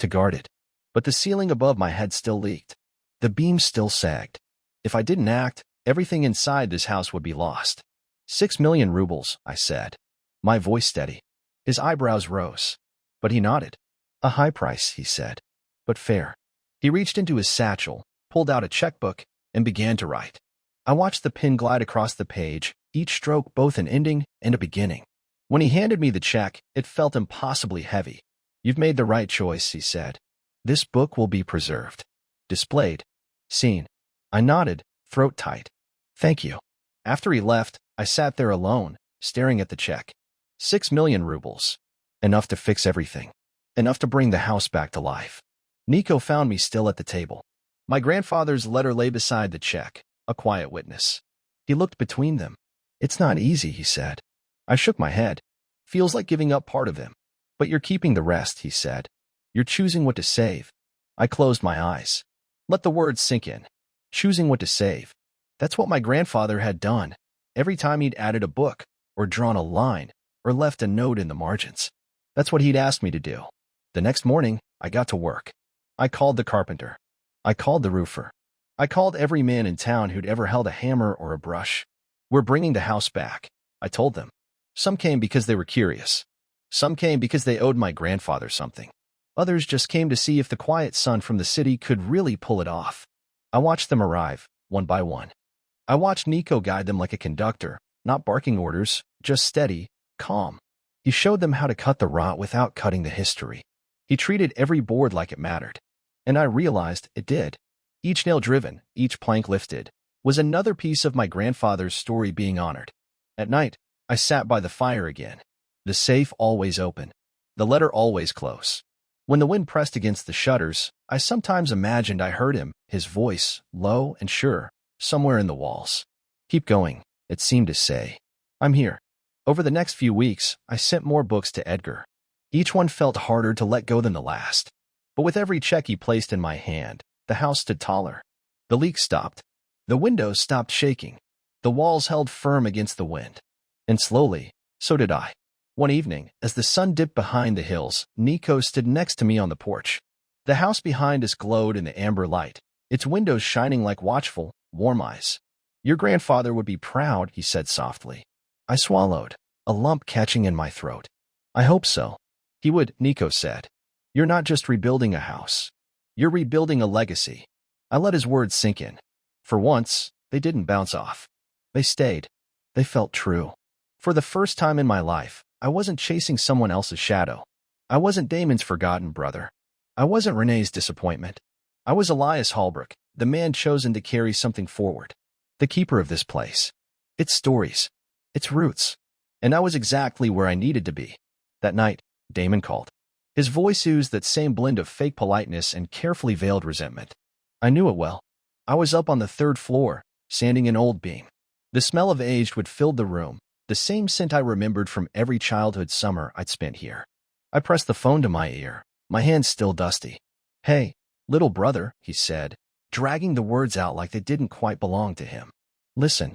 to guard it. But the ceiling above my head still leaked. The beams still sagged. If I didn't act, everything inside this house would be lost. 6 million rubles, I said. My voice steady. His eyebrows rose. But he nodded. "A high price," he said. "But fair." He reached into his satchel, pulled out a checkbook, and began to write. I watched the pen glide across the page, each stroke both an ending and a beginning. When he handed me the check, it felt impossibly heavy. "You've made the right choice," he said. "This book will be preserved. Displayed. Seen." I nodded, throat tight. "Thank you." After he left, I sat there alone, staring at the check. 6 million rubles. Enough to fix everything. Enough to bring the house back to life. Nico found me still at the table. My grandfather's letter lay beside the check, a quiet witness. He looked between them. "It's not easy," he said. I shook my head. "Feels like giving up part of him. But you're keeping the rest," he said. "You're choosing what to save." I closed my eyes. Let the words sink in. Choosing what to save. That's what my grandfather had done. Every time he'd added a book, or drawn a line, or left a note in the margins. That's what he'd asked me to do. The next morning, I got to work. I called the carpenter. I called the roofer. I called every man in town who'd ever held a hammer or a brush. "We're bringing the house back," I told them. Some came because they were curious. Some came because they owed my grandfather something. Others just came to see if the quiet son from the city could really pull it off. I watched them arrive, one by one. I watched Nico guide them like a conductor, not barking orders, just steady, calm. He showed them how to cut the rot without cutting the history. He treated every board like it mattered. And I realized it did. Each nail driven, each plank lifted, was another piece of my grandfather's story being honored. At night, I sat by the fire again. The safe always open. The letter always close. When the wind pressed against the shutters, I sometimes imagined I heard him, his voice, low and sure, somewhere in the walls. "Keep going," it seemed to say. "I'm here." Over the next few weeks, I sent more books to Edgar. Each one felt harder to let go than the last. But with every check he placed in my hand, the house stood taller. The leaks stopped. The windows stopped shaking. The walls held firm against the wind. And slowly, so did I. One evening, as the sun dipped behind the hills, Nico stood next to me on the porch. The house behind us glowed in the amber light, its windows shining like watchful, warm eyes. "Your grandfather would be proud," he said softly. I swallowed, a lump catching in my throat. "I hope so." "He would," Nico said. "You're not just rebuilding a house. You're rebuilding a legacy." I let his words sink in. For once, they didn't bounce off. They stayed. They felt true. For the first time in my life, I wasn't chasing someone else's shadow. I wasn't Damon's forgotten brother. I wasn't Renee's disappointment. I was Elias Hallbrook, the man chosen to carry something forward. The keeper of this place. Its stories. Its roots. And I was exactly where I needed to be. That night, Damon called. His voice oozed that same blend of fake politeness and carefully veiled resentment. I knew it well. I was up on the third floor, sanding an old beam. The smell of aged wood filled the room, the same scent I remembered from every childhood summer I'd spent here. I pressed the phone to my ear, my hands still dusty. "Hey, little brother," he said, dragging the words out like they didn't quite belong to him. "Listen.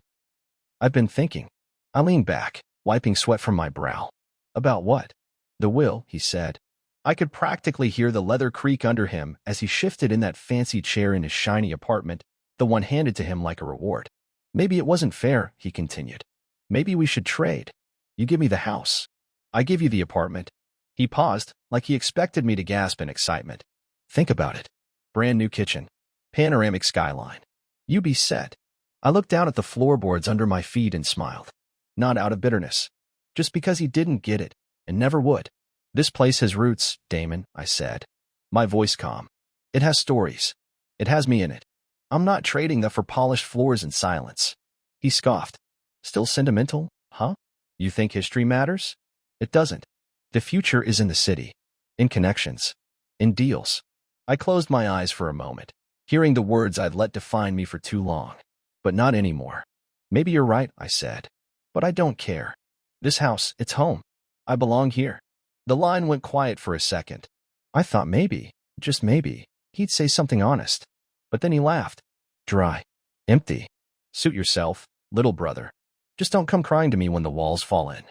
I've been thinking." I leaned back, wiping sweat from my brow. "About what?" "The will," he said. I could practically hear the leather creak under him as he shifted in that fancy chair in his shiny apartment, the one handed to him like a reward. "Maybe it wasn't fair," he continued. "Maybe we should trade. You give me the house. I give you the apartment." He paused, like he expected me to gasp in excitement. "Think about it. Brand new kitchen. Panoramic skyline. You be set." I looked down at the floorboards under my feet and smiled. Not out of bitterness. Just because he didn't get it, and never would. "This place has roots, Damon," I said. My voice calm. "It has stories. It has me in it. I'm not trading that for polished floors and silence." He scoffed. "Still sentimental, huh? You think history matters? It doesn't. The future is in the city. In connections. In deals." I closed my eyes for a moment, hearing the words I'd let define me for too long. But not anymore. "Maybe you're right," I said. "But I don't care. This house, it's home. I belong here." The line went quiet for a second. I thought maybe, just maybe, he'd say something honest. But then he laughed. Dry. Empty. "Suit yourself, little brother. Just don't come crying to me when the walls fall in."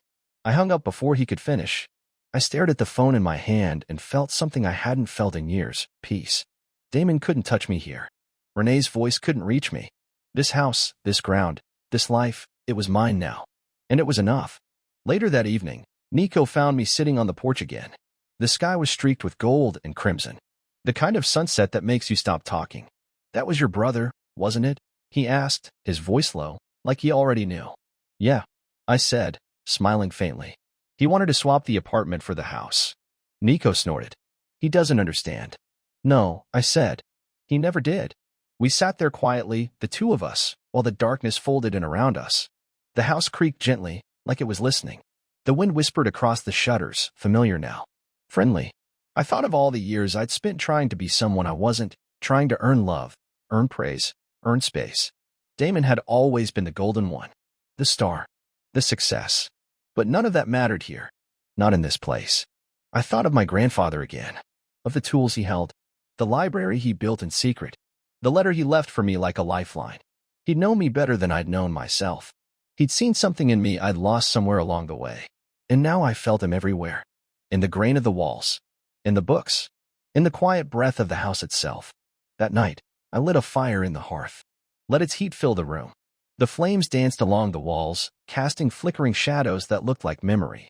I hung up before he could finish. I stared at the phone in my hand and felt something I hadn't felt in years, peace. Damon couldn't touch me here. Renee's voice couldn't reach me. This house, this ground, this life, it was mine now. And it was enough. Later that evening, Nico found me sitting on the porch again. The sky was streaked with gold and crimson. The kind of sunset that makes you stop talking. "That was your brother, wasn't it?" he asked, his voice low, like he already knew. "Yeah," I said, smiling faintly. "He wanted to swap the apartment for the house." Nico snorted. "He doesn't understand." "No," I said. "He never did." We sat there quietly, the two of us, while the darkness folded in around us. The house creaked gently, like it was listening. The wind whispered across the shutters, familiar now. Friendly. I thought of all the years I'd spent trying to be someone I wasn't, trying to earn love, earn praise, earn space. Damon had always been the golden one. The star. The success. But none of that mattered here. Not in this place. I thought of my grandfather again. Of the tools he held. The library he built in secret. The letter he left for me like a lifeline. He'd known me better than I'd known myself. He'd seen something in me I'd lost somewhere along the way. And now I felt him everywhere. In the grain of the walls. In the books. In the quiet breath of the house itself. That night, I lit a fire in the hearth. Let its heat fill the room. The flames danced along the walls, casting flickering shadows that looked like memory.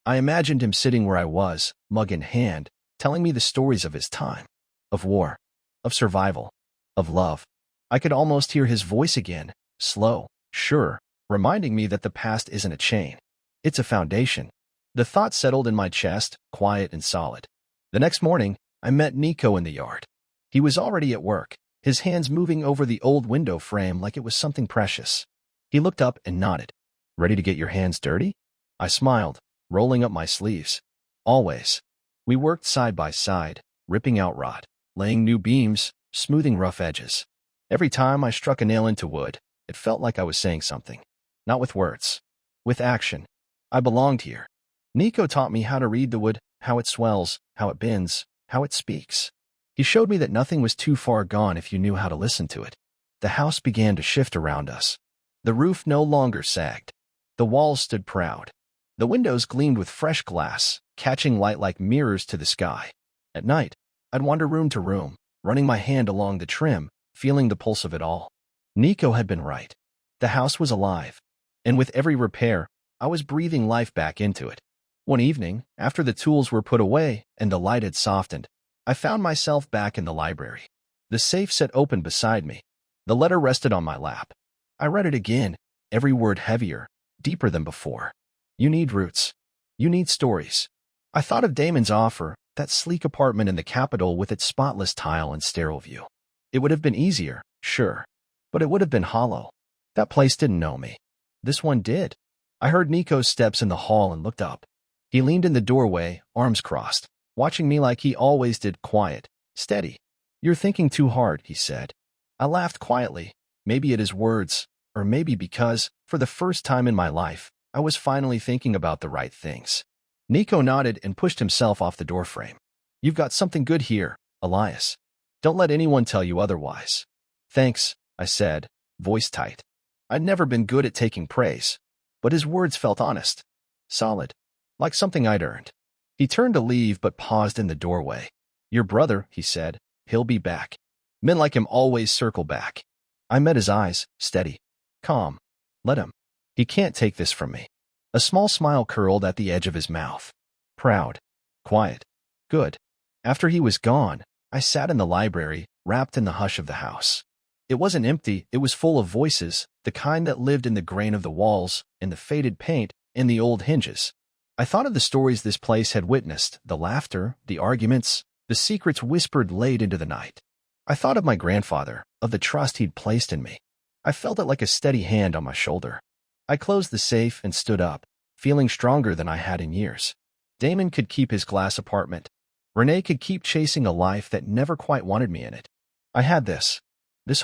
I imagined him sitting where I was, mug in hand, telling me the stories of his time. Of war. Of survival. Of love. I could almost hear his voice again, slow, sure, reminding me that the past isn't a chain. It's a foundation. The thought settled in my chest, quiet and solid. The next morning, I met Nico in the yard. He was already at work, his hands moving over the old window frame like it was something precious. He looked up and nodded. "Ready to get your hands dirty?" I smiled, rolling up my sleeves. "Always." We worked side by side, ripping out rot, laying new beams, smoothing rough edges. Every time I struck a nail into wood, it felt like I was saying something. Not with words. With action. I belonged here. Nico taught me how to read the wood, how it swells, how it bends, how it speaks. He showed me that nothing was too far gone if you knew how to listen to it. The house began to shift around us. The roof no longer sagged. The walls stood proud. The windows gleamed with fresh glass, catching light like mirrors to the sky. At night, I'd wander room to room, running my hand along the trim, feeling the pulse of it all. Nico had been right. The house was alive, and with every repair, I was breathing life back into it. One evening, after the tools were put away and the light had softened, I found myself back in the library. The safe sat open beside me. The letter rested on my lap. I read it again, every word heavier, deeper than before. You need roots. You need stories. I thought of Damon's offer, that sleek apartment in the capital with its spotless tile and sterile view. It would have been easier, sure, but it would have been hollow. That place didn't know me. This one did. I heard Nico's steps in the hall and looked up. He leaned in the doorway, arms crossed, watching me like he always did, quiet, steady. You're thinking too hard, he said. I laughed quietly, maybe at his words, or maybe because, for the first time in my life, I was finally thinking about the right things. Nico nodded and pushed himself off the doorframe. You've got something good here, Elias. Don't let anyone tell you otherwise. Thanks, I said, voice tight. I'd never been good at taking praise, but his words felt honest, solid, like something I'd earned. He turned to leave but paused in the doorway. Your brother, he said, he'll be back. Men like him always circle back. I met his eyes, steady, calm. Let him. He can't take this from me. A small smile curled at the edge of his mouth. Proud, quiet, good. After he was gone, I sat in the library, wrapped in the hush of the house. It wasn't empty, it was full of voices, the kind that lived in the grain of the walls, in the faded paint, in the old hinges. I thought of the stories this place had witnessed, the laughter, the arguments, the secrets whispered late into the night. I thought of my grandfather, of the trust he'd placed in me. I felt it like a steady hand on my shoulder. I closed the safe and stood up, feeling stronger than I had in years. Damon could keep his glass apartment. Renee could keep chasing a life that never quite wanted me in it. I had this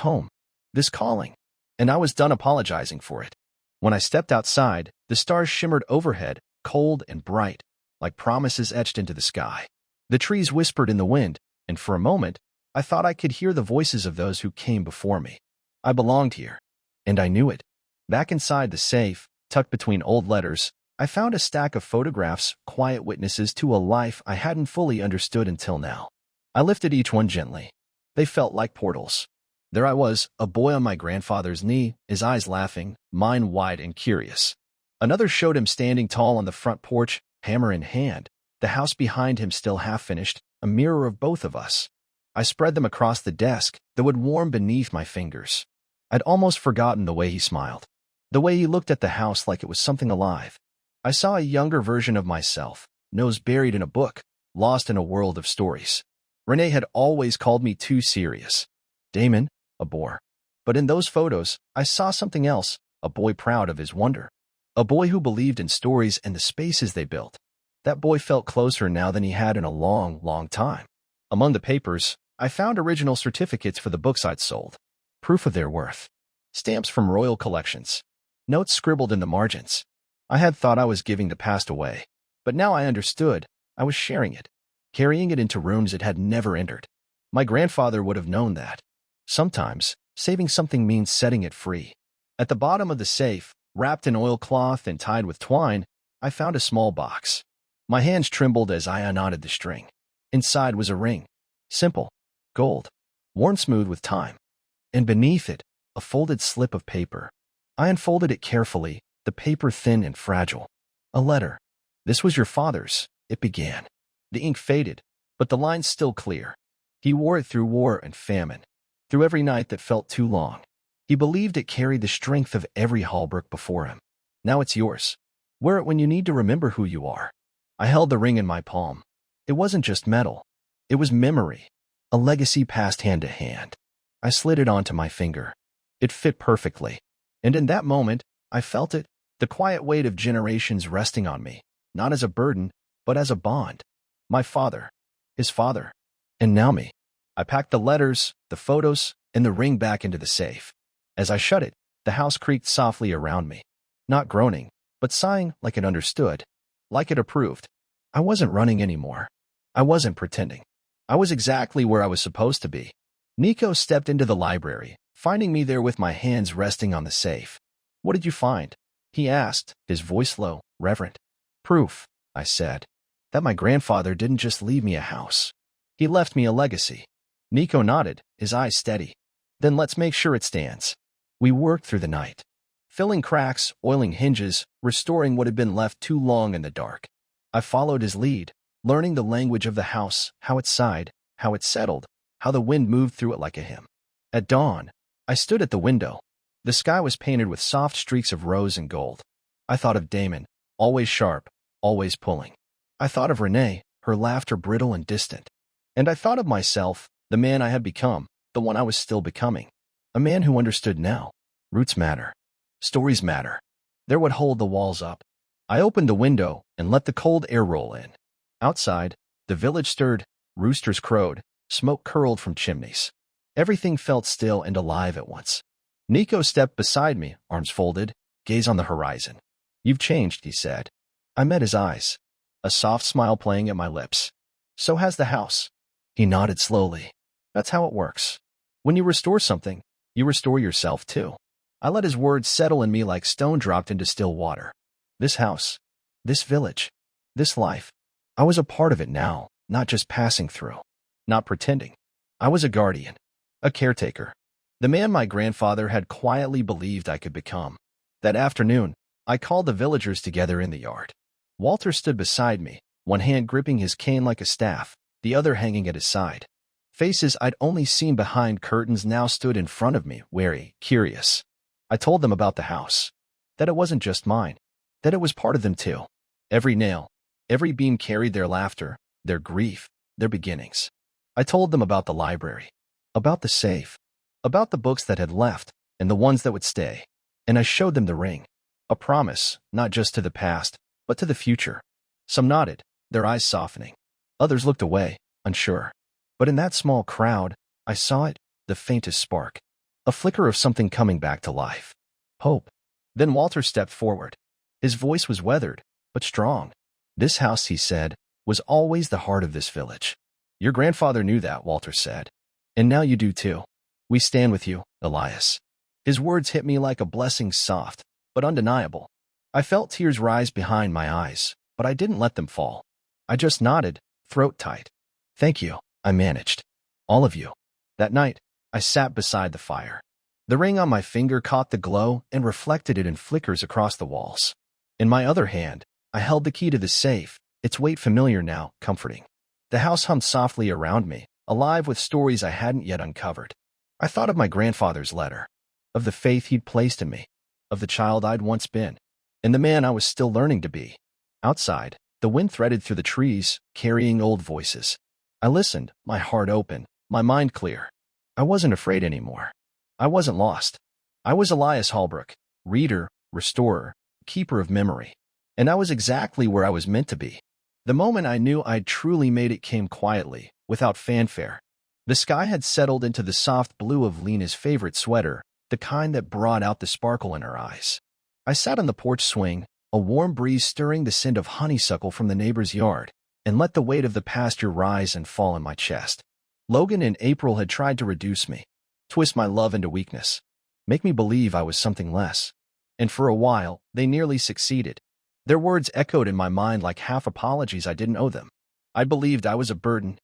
home, this calling, and I was done apologizing for it. When I stepped outside, the stars shimmered overhead, cold and bright, like promises etched into the sky. The trees whispered in the wind, and for a moment, I thought I could hear the voices of those who came before me. I belonged here, and I knew it. Back inside the safe, tucked between old letters, I found a stack of photographs, quiet witnesses to a life I hadn't fully understood until now. I lifted each one gently. They felt like portals. There I was, a boy on my grandfather's knee, his eyes laughing, mine wide and curious. Another showed him standing tall on the front porch, hammer in hand, the house behind him still half-finished, a mirror of both of us. I spread them across the desk, that would warm beneath my fingers. I'd almost forgotten the way he smiled, the way he looked at the house like it was something alive. I saw a younger version of myself, nose buried in a book, lost in a world of stories. Renee had always called me too serious. Damon, a bore. But in those photos, I saw something else, a boy proud of his wonder. A boy who believed in stories and the spaces they built. That boy felt closer now than he had in a long, long time. Among the papers, I found original certificates for the books I'd sold. Proof of their worth. Stamps from royal collections. Notes scribbled in the margins. I had thought I was giving the past away, but now I understood. I was sharing it, carrying it into rooms it had never entered. My grandfather would have known that. Sometimes, saving something means setting it free. At the bottom of the safe, wrapped in oilcloth and tied with twine, I found a small box. My hands trembled as I unknotted the string. Inside was a ring. Simple. Gold. Worn smooth with time. And beneath it, a folded slip of paper. I unfolded it carefully, the paper thin and fragile. A letter. This was your father's, it began. The ink faded, but the lines still clear. He wore it through war and famine, through every night that felt too long. He believed it carried the strength of every Hallbrook before him. Now it's yours. Wear it when you need to remember who you are. I held the ring in my palm. It wasn't just metal. It was memory, a legacy passed hand to hand. I slid it onto my finger. It fit perfectly. And in that moment, I felt it, the quiet weight of generations resting on me, not as a burden, but as a bond. My father, his father, and now me. I packed the letters, the photos, and the ring back into the safe. As I shut it, the house creaked softly around me, not groaning, but sighing like it understood, like it approved. I wasn't running anymore. I wasn't pretending. I was exactly where I was supposed to be. Nico stepped into the library, finding me there with my hands resting on the safe. What did you find? He asked, his voice low, reverent. Proof, I said, that my grandfather didn't just leave me a house. He left me a legacy. Nico nodded, his eyes steady. Then let's make sure it stands. We worked through the night, filling cracks, oiling hinges, restoring what had been left too long in the dark. I followed his lead, learning the language of the house, how it sighed, how it settled, how the wind moved through it like a hymn. At dawn, I stood at the window. The sky was painted with soft streaks of rose and gold. I thought of Damon, always sharp, always pulling. I thought of Renee, her laughter brittle and distant. And I thought of myself, the man I had become, the one I was still becoming. A man who understood now. Roots matter. Stories matter. They're what hold the walls up. I opened the window and let the cold air roll in. Outside, the village stirred, roosters crowed, smoke curled from chimneys. Everything felt still and alive at once. Nico stepped beside me, arms folded, gaze on the horizon. You've changed, he said. I met his eyes, a soft smile playing at my lips. So has the house. He nodded slowly. That's how it works. When you restore something, you restore yourself too. I let his words settle in me like stone dropped into still water. This house, this village, this life. I was a part of it now, not just passing through, not pretending. I was a guardian, a caretaker, the man my grandfather had quietly believed I could become. That afternoon, I called the villagers together in the yard. Walter stood beside me, one hand gripping his cane like a staff, the other hanging at his side. Faces I'd only seen behind curtains now stood in front of me, wary, curious. I told them about the house, that it wasn't just mine, that it was part of them too. Every nail, every beam carried their laughter, their grief, their beginnings. I told them about the library, about the safe, about the books that had left and the ones that would stay. And I showed them the ring, a promise, not just to the past, but to the future. Some nodded, their eyes softening. Others looked away, unsure. But in that small crowd, I saw it, the faintest spark, a flicker of something coming back to life. Hope. Then Walter stepped forward. His voice was weathered, but strong. This house, he said, was always the heart of this village. Your grandfather knew that, Walter said. And now you do too. We stand with you, Elias. His words hit me like a blessing, soft, but undeniable. I felt tears rise behind my eyes, but I didn't let them fall. I just nodded, throat tight. Thank you, I managed. All of you. That night, I sat beside the fire. The ring on my finger caught the glow and reflected it in flickers across the walls. In my other hand, I held the key to the safe, its weight familiar now, comforting. The house hummed softly around me, alive with stories I hadn't yet uncovered. I thought of my grandfather's letter, of the faith he'd placed in me, of the child I'd once been, and the man I was still learning to be. Outside, the wind threaded through the trees, carrying old voices. I listened, my heart open, my mind clear. I wasn't afraid anymore. I wasn't lost. I was Elias Hallbrook, reader, restorer, keeper of memory. And I was exactly where I was meant to be. The moment I knew I'd truly made it came quietly, without fanfare. The sky had settled into the soft blue of Lena's favorite sweater, the kind that brought out the sparkle in her eyes. I sat on the porch swing, a warm breeze stirring the scent of honeysuckle from the neighbor's yard, and let the weight of the pasture rise and fall in my chest. Logan and April had tried to reduce me, twist my love into weakness, make me believe I was something less. And for a while, they nearly succeeded. Their words echoed in my mind like half apologies I didn't owe them. I believed I was a burden,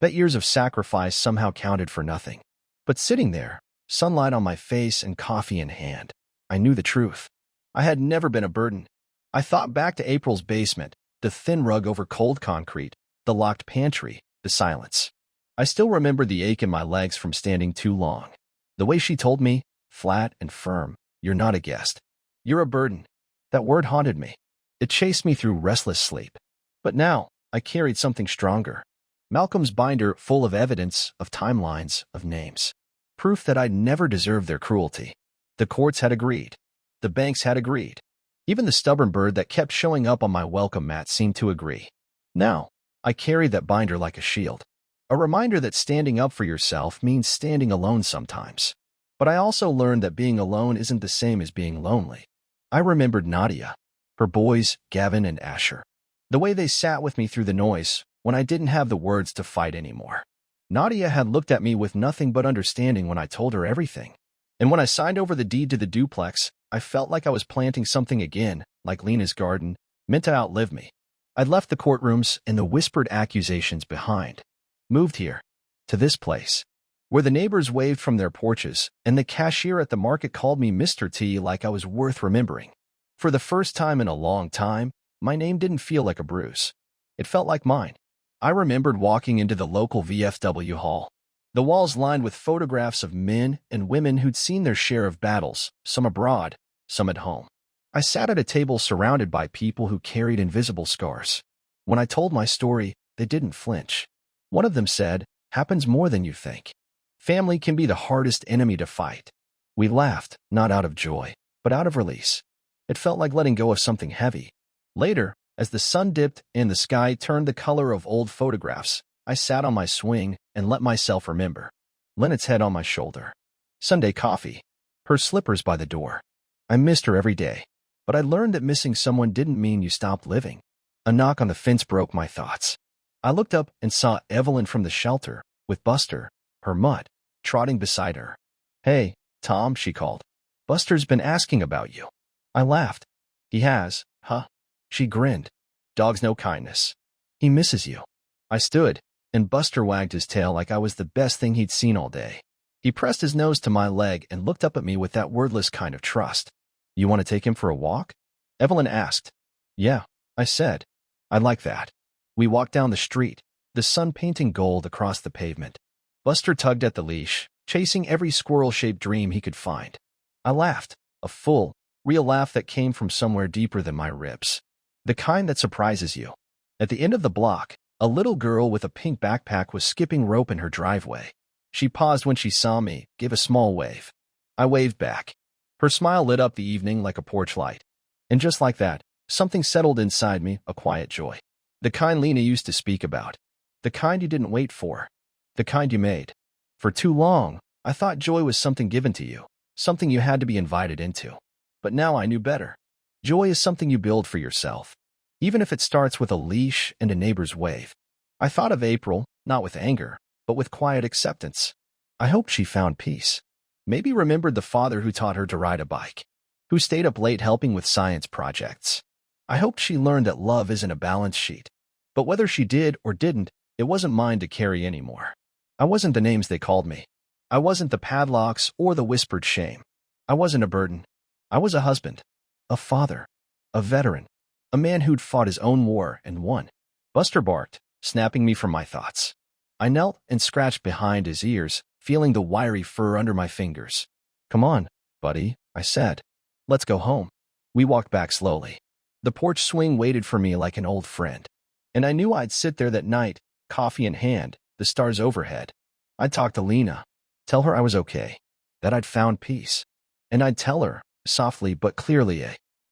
that years of sacrifice somehow counted for nothing. But sitting there, sunlight on my face and coffee in hand, I knew the truth. I had never been a burden. I thought back to April's basement, the thin rug over cold concrete, the locked pantry, the silence. I still remember the ache in my legs from standing too long. The way she told me, flat and firm, you're not a guest. You're a burden. That word haunted me. It chased me through restless sleep. But now, I carried something stronger. Malcolm's binder full of evidence, of timelines, of names. Proof that I'd never deserved their cruelty. The courts had agreed. The banks had agreed. Even the stubborn bird that kept showing up on my welcome mat seemed to agree. Now, I carried that binder like a shield. A reminder that standing up for yourself means standing alone sometimes. But I also learned that being alone isn't the same as being lonely. I remembered Nadia, her boys, Gavin and Asher. The way they sat with me through the noise, when I didn't have the words to fight anymore. Nadia had looked at me with nothing but understanding when I told her everything. And when I signed over the deed to the duplex, I felt like I was planting something again, like Lena's garden, meant to outlive me. I'd left the courtrooms and the whispered accusations behind. Moved here, to this place, where the neighbors waved from their porches and the cashier at the market called me Mr. T like I was worth remembering. For the first time in a long time, my name didn't feel like a bruise. It felt like mine. I remembered walking into the local VFW hall. The walls lined with photographs of men and women who'd seen their share of battles, some abroad, some at home. I sat at a table surrounded by people who carried invisible scars. When I told my story, they didn't flinch. One of them said, "Happens more than you think. Family can be the hardest enemy to fight." We laughed, not out of joy, but out of release. It felt like letting go of something heavy. Later, as the sun dipped and the sky turned the color of old photographs, I sat on my swing and let myself remember. Lynette's head on my shoulder. Sunday coffee. Her slippers by the door. I missed her every day. But I learned that missing someone didn't mean you stopped living. A knock on the fence broke my thoughts. I looked up and saw Evelyn from the shelter, with Buster, her mutt, trotting beside her. "Hey, Tom," she called. "Buster's been asking about you." I laughed. "He has, huh?" She grinned. "Dogs know kindness. He misses you." I stood, and Buster wagged his tail like I was the best thing he'd seen all day. He pressed his nose to my leg and looked up at me with that wordless kind of trust. "You want to take him for a walk?" Evelyn asked. "Yeah," I said. "I'd like that." We walked down the street, the sun painting gold across the pavement. Buster tugged at the leash, chasing every squirrel-shaped dream he could find. I laughed, a full, real laugh that came from somewhere deeper than my ribs. The kind that surprises you. At the end of the block, a little girl with a pink backpack was skipping rope in her driveway. She paused when she saw me, gave a small wave. I waved back. Her smile lit up the evening like a porch light. And just like that, something settled inside me, a quiet joy. The kind Lena used to speak about. The kind you didn't wait for. The kind you made. For too long, I thought joy was something given to you, something you had to be invited into. But now I knew better. Joy is something you build for yourself, even if it starts with a leash and a neighbor's wave. I thought of April, not with anger, but with quiet acceptance. I hoped she found peace. Maybe remembered the father who taught her to ride a bike, who stayed up late helping with science projects. I hoped she learned that love isn't a balance sheet. But whether she did or didn't, it wasn't mine to carry anymore. I wasn't the names they called me. I wasn't the padlocks or the whispered shame. I wasn't a burden. I was a husband, a father, a veteran, a man who'd fought his own war and won. Buster barked, snapping me from my thoughts. I knelt and scratched behind his ears, feeling the wiry fur under my fingers. "Come on, buddy," I said. "Let's go home." We walked back slowly. The porch swing waited for me like an old friend. And I knew I'd sit there that night, coffee in hand, the stars overhead. I'd talk to Lena, tell her I was okay, that I'd found peace. And I'd tell her, softly but clearly,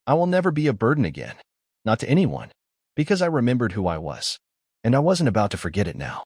I will never be a burden again. Not to anyone. Because I remembered who I was. And I wasn't about to forget it now.